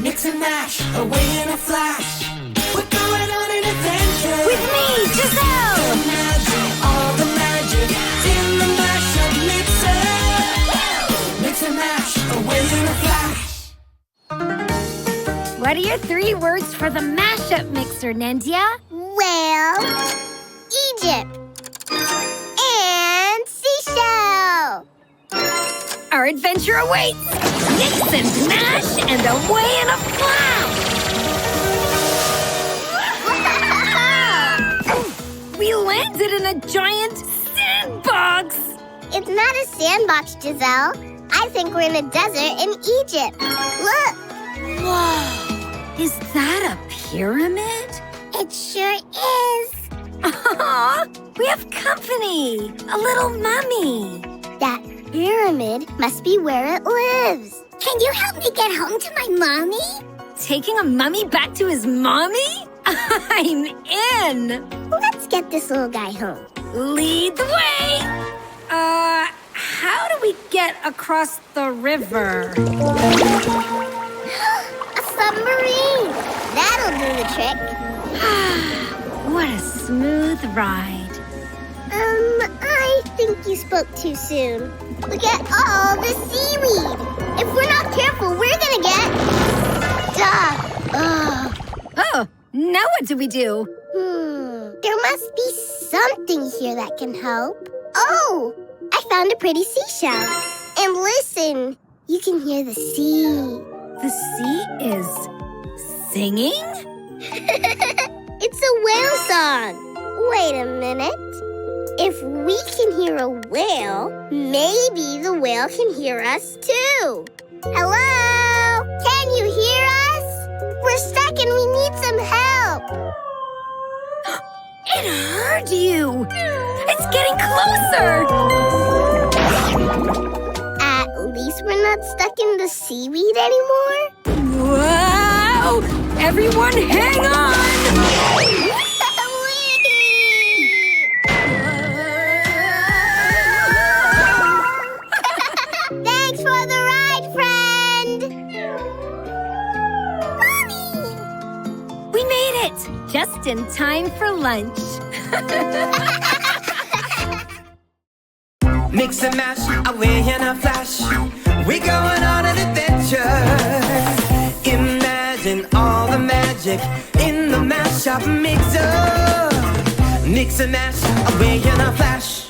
Mix and mash, away in a flash. We're going on an adventure. With me, Gisele! The magic, all the magic in the mashup mixer. Mix and mash, away in a flash. What are your 3 words for the mashup mixer, Nendia? Well, Egypt and Seashell. Our adventure awaits! Mix and mash and away in a flash! We landed in a giant sandbox! It's not a sandbox, Gisele. I think we're in a desert in Egypt. Look! Whoa! Is that a pyramid? It sure is. Aw, we have company! A little mummy! That pyramid must be where it lives. Can you help me get home to my mommy? Taking a mummy back to his mommy? I'm in! Let's get this little guy home. Lead the way! How do we get across the river? A submarine! That'll do the trick. What a smooth ride. I think you spoke too soon. Look at all the seaweed. If we're not careful, we're gonna get stuck. Oh, now what do we do? There must be something here that can help. Oh, I found a pretty seashell. And listen, you can hear the sea. The sea is singing? It's a whale song. Wait a minute. If we can hear a whale, maybe the whale can hear us too. Hello? Can you hear us? We're stuck and we need some help. It heard you! It's getting closer! At least we're not stuck in the seaweed anymore. Wow! Everyone hang on! Thanks for the ride, friend! Mommy! We made it! Just in time for lunch. Mix and mash, away in a flash. We're going on an adventure. Imagine all the magic in the mashup mixer. Mix and mash, away in a flash.